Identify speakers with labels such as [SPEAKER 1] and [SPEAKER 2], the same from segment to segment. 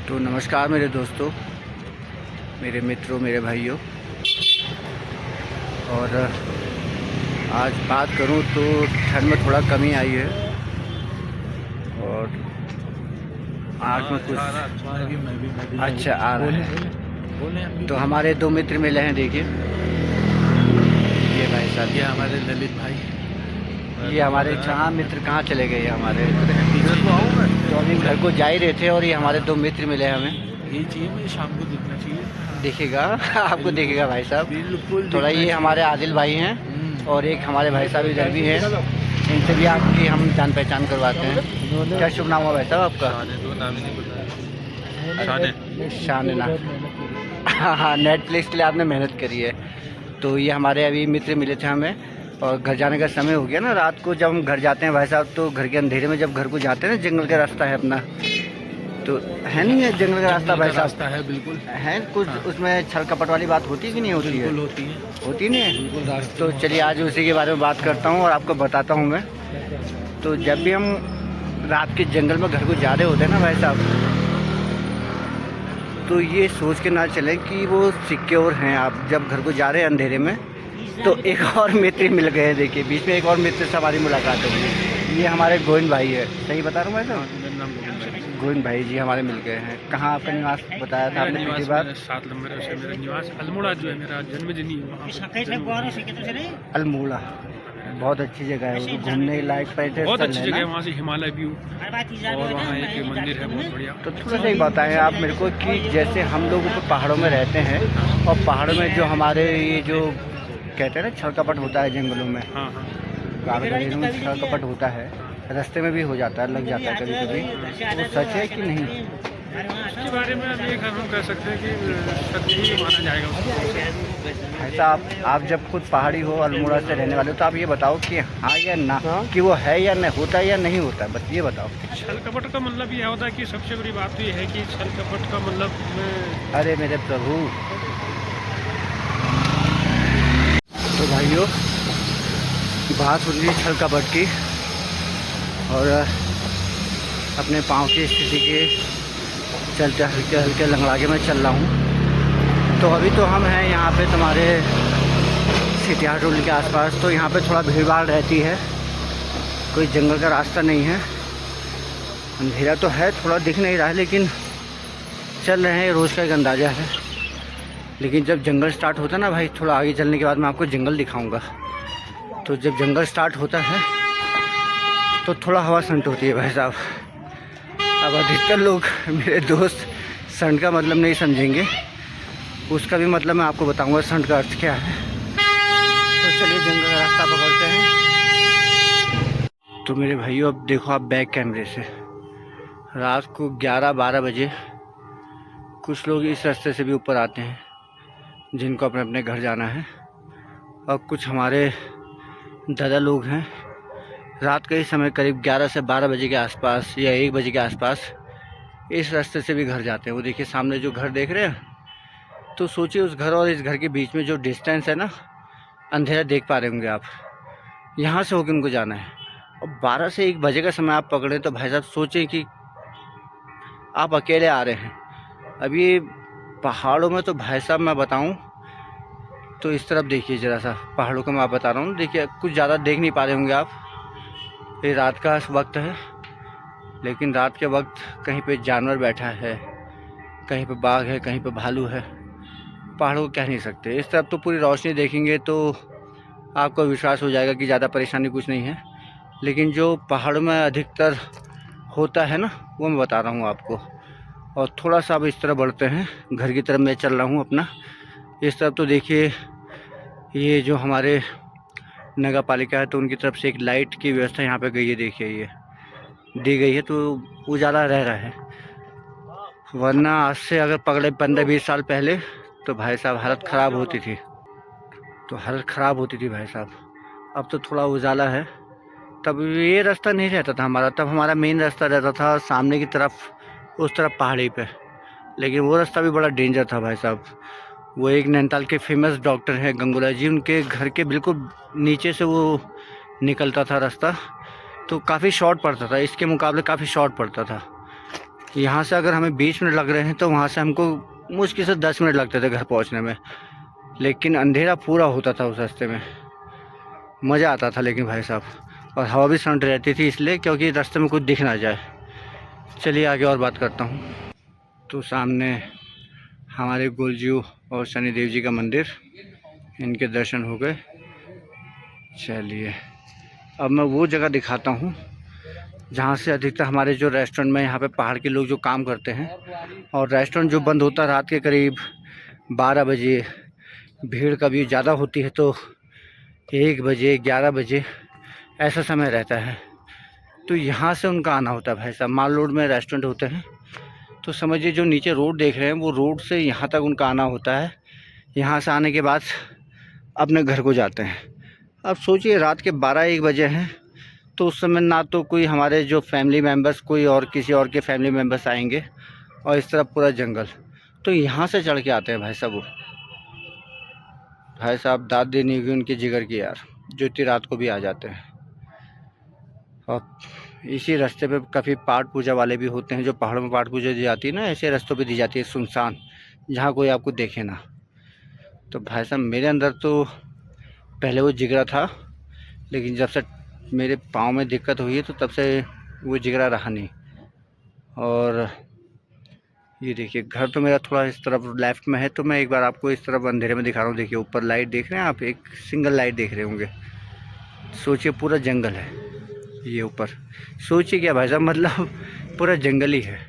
[SPEAKER 1] तो नमस्कार मेरे दोस्तों, मेरे मित्रों, मेरे भाइयों। और आज बात करूं तो ठंड में थोड़ा कमी आई है और आँख में कुछ अच्छा आ रहा है। तो हमारे दो मित्र मिले हैं, देखिए ये भाई साहब,
[SPEAKER 2] ये हमारे ललित भाई,
[SPEAKER 1] ये हमारे जहाँ मित्र कहाँ चले गए हमारे, तो अभी घर को जा ही रहे थे और ये हमारे दो मित्र मिले हमें।
[SPEAKER 2] ये चाहिए मुझे, शाम को दिखना चाहिए,
[SPEAKER 1] दिखेगा आपको, दिखेगा भाई साहब
[SPEAKER 2] बिल्कुल
[SPEAKER 1] थोड़ा। ये हमारे आदिल भाई हैं और एक हमारे भाई साहब इधर भी हैं, इनसे भी आपकी हम जान पहचान करवाते हैं। क्या शुभ नाम हुआ भाई साहब आपका? शान ना। हाँ, नेटफ्लिक्स के लिए आपने मेहनत करी है। तो ये हमारे अभी मित्र मिले थे हमें और घर जाने का समय हो गया ना। रात को जब हम घर जाते हैं भाई साहब, तो घर के अंधेरे में जब घर को जाते हैं ना, जंगल का रास्ता है अपना, तो है नहीं है जंगल का रास्ता भाई साहब?
[SPEAKER 2] रास्ता है, बिल्कुल
[SPEAKER 1] है कुछ। हाँ। उसमें छल कपट वाली बात होती कि नहीं होती है?
[SPEAKER 2] बिल्कुल होती है,
[SPEAKER 1] होती नहीं है,
[SPEAKER 2] बिल्कुल रास्ता।
[SPEAKER 1] तो चलिए आज उसी के बारे में बात करता हूँ और आपको बताता हूँ मैं। तो जब भी हम रात के जंगल में घर को जा रहे होते हैं ना भाई साहब, तो ये सोच के ना चलें कि वो सिक्योर हैं। आप जब घर को जा रहे हैं अंधेरे में, तो एक और मित्र मिल गए हैं। देखिए बीच में एक और मित्र से हमारी मुलाकात हो गई। ये हमारे गोविंद भाई है, सही बता रहा हूँ मैं साहब? गोविंद भाई जी हमारे मिल गए हैं। कहाँ आपका निवास बताया था आपने पिछली बार?
[SPEAKER 2] 7 नंबर से मेरा निवास अल्मोड़ा, जो है मेरा जन्मदिनी
[SPEAKER 1] अल्मोड़ा बहुत अच्छी जगह है, वो घूमने लायक पैसे
[SPEAKER 2] बहुत अच्छी जगह है। वहाँ से हिमालय व्यू और वहाँ एक मंदिर है बहुत बढ़िया।
[SPEAKER 1] तो थोड़ा सा ही बताएं आप मेरे को कि जैसे हम लोग ऊपर पहाड़ों में रहते हैं और पहाड़ों में जो हमारे ये जो कहते हैं ना छल कपट होता है जंगलों में,
[SPEAKER 2] हाँ हाँ,
[SPEAKER 1] कागजों में छल कपट होता है, रास्ते में भी हो जाता है, लग जाता है कभी कभी, वो सच है कि नहीं?
[SPEAKER 2] इसके बारे में अभी हम कह सकते हैं कि सत्य ही माना जाएगा उसको।
[SPEAKER 1] ऐसा आप जब खुद पहाड़ी हो, अल्मोड़ा से रहने वाले हो, तो आप ये बताओ कि हाँ या ना, कि वो है या नहीं, होता है या नहीं होता है, बस ये बताओ।
[SPEAKER 2] छल कपट का मतलब ये होता है कि सबसे बड़ी बात तो ये है कि छल कपट का मतलब
[SPEAKER 1] अरे मेरे प्रभु। तो भाइयों, बात हो रही है छल कपट की और अपने पाँव की स्थिति के चलते हल्के हल्के लंगड़ा के मैं चल रहा हूँ। तो अभी तो हम हैं यहाँ पे तुम्हारे सिटिया टोल के आसपास। तो यहाँ पे थोड़ा भीड़ भाड़ रहती है, कोई जंगल का रास्ता नहीं है, अंधेरा तो है, थोड़ा दिख नहीं रहा है, लेकिन चल रहे हैं, रोज़ का एक अंदाज़ा है। लेकिन जब जंगल स्टार्ट होता है ना भाई, थोड़ा आगे चलने के बाद मैं आपको जंगल दिखाऊँगा। तो जब जंगल स्टार्ट होता है तो थोड़ा हवा संट होती है भाई साहब। अब अधिकतर लोग मेरे दोस्त संट का मतलब नहीं समझेंगे, उसका भी मतलब मैं आपको बताऊंगा संट का अर्थ क्या है। तो चलिए जंगल का रास्ता पकड़ते हैं। तो मेरे भाइयों, अब देखो आप बैक कैमरे से, रात को 11-12 बजे कुछ लोग इस रास्ते से भी ऊपर आते हैं जिनको अपने अपने घर जाना है, और कुछ हमारे दादा लोग हैं रात के ही समय करीब 11 से 12 बजे के आसपास या 1 बजे के आसपास इस रास्ते से भी घर जाते हैं। वो देखिए सामने जो घर देख रहे हैं, तो सोचिए उस घर और इस घर के बीच में जो डिस्टेंस है ना, अंधेरा देख पा रहे होंगे आप, यहाँ से होकर उनको जाना है। और 12 से 1 बजे का समय आप पकड़े तो भाई साहब सोचें कि आप अकेले आ रहे हैं। अभी पहाड़ों में तो भाई साहब मैं बताऊँ तो इस तरफ देखिए ज़रा सा, पहाड़ों का मैं आप बता रहा हूँ, देखिए कुछ ज़्यादा देख नहीं पा रहे होंगे आप, ये रात का वक्त है, लेकिन रात के वक्त कहीं पे जानवर बैठा है, कहीं पे बाघ है, कहीं पे भालू है, पहाड़ों को कह नहीं सकते। इस तरफ तो पूरी रोशनी देखेंगे तो आपको विश्वास हो जाएगा कि ज़्यादा परेशानी कुछ नहीं है। लेकिन जो पहाड़ों में अधिकतर होता है ना, वो मैं बता रहा हूँ आपको। और थोड़ा सा अब इस तरफ बढ़ते हैं, घर की तरफ मैं चल रहा हूँ अपना। इस तरफ तो देखिए ये जो हमारे नगर पालिका है, तो उनकी तरफ से एक लाइट की व्यवस्था यहाँ पे गई है, देखिए ये दी गई है, तो उजाला रह रहा है। वरना आज से अगर पकड़े 15-20 साल पहले तो भाई साहब हालत ख़राब होती थी, भाई साहब। अब तो थोड़ा उजाला है। तब ये रास्ता नहीं रहता था हमारा, तब हमारा मेन रास्ता रहता था सामने की तरफ, उस तरफ पहाड़ी पे, लेकिन वो रास्ता भी बड़ा डेंजर था भाई साहब। वो एक नैनीताल के फेमस डॉक्टर हैं गंगूला जी, उनके घर के बिल्कुल नीचे से वो निकलता था रास्ता, तो काफ़ी शॉर्ट पड़ता था, इसके मुकाबले काफ़ी शॉर्ट पड़ता था। यहाँ से अगर हमें 20 मिनट लग रहे हैं तो वहाँ से हमको मुश्किल से 10 मिनट लगते थे घर पहुँचने में, लेकिन अंधेरा पूरा होता था उस रास्ते में। मज़ा आता था लेकिन भाई साहब, और हवा भी ठंड रहती थी इसलिए, क्योंकि रास्ते में कुछ दिख ना जाए। चलिए आगे और बात करता हूँ। तो सामने हमारे गोलजू और शनिदेव जी का मंदिर, इनके दर्शन हो गए। चलिए अब मैं वो जगह दिखाता हूँ जहाँ से अधिकतर हमारे जो रेस्टोरेंट में यहाँ पे पहाड़ के लोग जो काम करते हैं, और रेस्टोरेंट जो बंद होता है रात के करीब 12 बजे, भीड़ कभी ज़्यादा होती है तो 1 बजे 11 बजे ऐसा समय रहता है। तो यहाँ से उनका आना होता है भाई साहब। माल रोड में रेस्टोरेंट होते हैं, तो समझिए जो नीचे रोड देख रहे हैं वो रोड से यहाँ तक उनका आना होता है। यहाँ से आने के बाद अपने घर को जाते हैं। अब सोचिए रात के 12-1 बजे हैं, तो उस समय ना तो कोई हमारे जो फैमिली मेम्बर्स कोई और किसी और के फैमिली मेम्बर्स आएंगे, और इस तरफ पूरा जंगल, तो यहाँ से चढ़ के आते हैं भाई साहब। वो भाई साहब दाद देनी होगी उनकी जिगर की यार, जो इतनी रात को भी आ जाते हैं। और इसी रास्ते पे काफ़ी पाठ पूजा वाले भी होते हैं, जो पहाड़ों में पाठ पूजा दी जाती है ना, ऐसे रास्तों पे दी जाती है सुनसान, जहाँ कोई आपको देखे ना। तो भाई साहब मेरे अंदर तो पहले वो जिगरा था, लेकिन जब से मेरे पाँव में दिक्कत हुई है तो तब से वो जिगरा रहा नहीं। और ये देखिए घर तो मेरा थोड़ा इस तरफ लेफ़्ट में है, तो मैं एक बार आपको इस तरफ अंधेरे में दिखा रहा हूँ। देखिए ऊपर लाइट देख रहे हैं आप, एक सिंगल लाइट देख रहे होंगे। सोचिए पूरा जंगल है ये ऊपर, सोचिए क्या भाई साहब, मतलब पूरा जंगल ही है।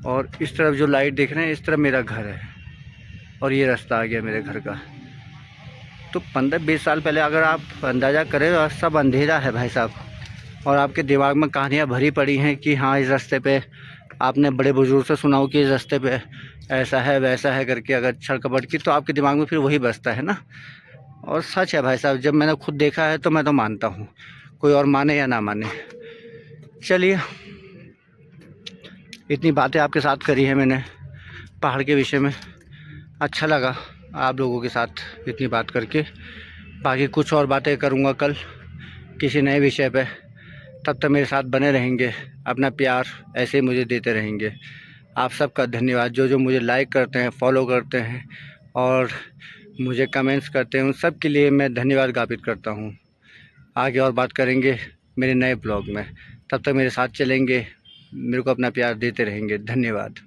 [SPEAKER 1] और इस तरफ जो लाइट देख रहे हैं, इस तरफ मेरा घर है, और ये रास्ता आ गया मेरे घर का। तो 15-20 साल पहले अगर आप अंदाज़ा करें तो सब अंधेरा है भाई साहब, और आपके दिमाग में कहानियाँ भरी पड़ी हैं कि हाँ इस रास्ते पे आपने बड़े बुजुर्ग से सुना हो कि इस रास्ते पे ऐसा है वैसा है करके, अगर छड़-कपट की, तो आपके दिमाग में फिर वही बसता है ना। और सच है भाई साहब, जब मैंने खुद देखा है तो मैं तो मानता हूँ, कोई और माने या ना माने। चलिए इतनी बातें आपके साथ करी है मैंने पहाड़ के विषय में, अच्छा लगा आप लोगों के साथ इतनी बात करके। बाकी कुछ और बातें करूँगा कल किसी नए विषय पे, तब तक मेरे साथ बने रहेंगे, अपना प्यार ऐसे ही मुझे देते रहेंगे। आप सबका धन्यवाद, जो जो मुझे लाइक करते हैं, फॉलो करते हैं और मुझे कमेंट्स करते हैं, उन सब के लिए मैं धन्यवाद ज्ञापित करता हूँ। आगे और बात करेंगे मेरे नए ब्लॉग में, तब तक मेरे साथ चलेंगे, मेरे को अपना प्यार देते रहेंगे। धन्यवाद।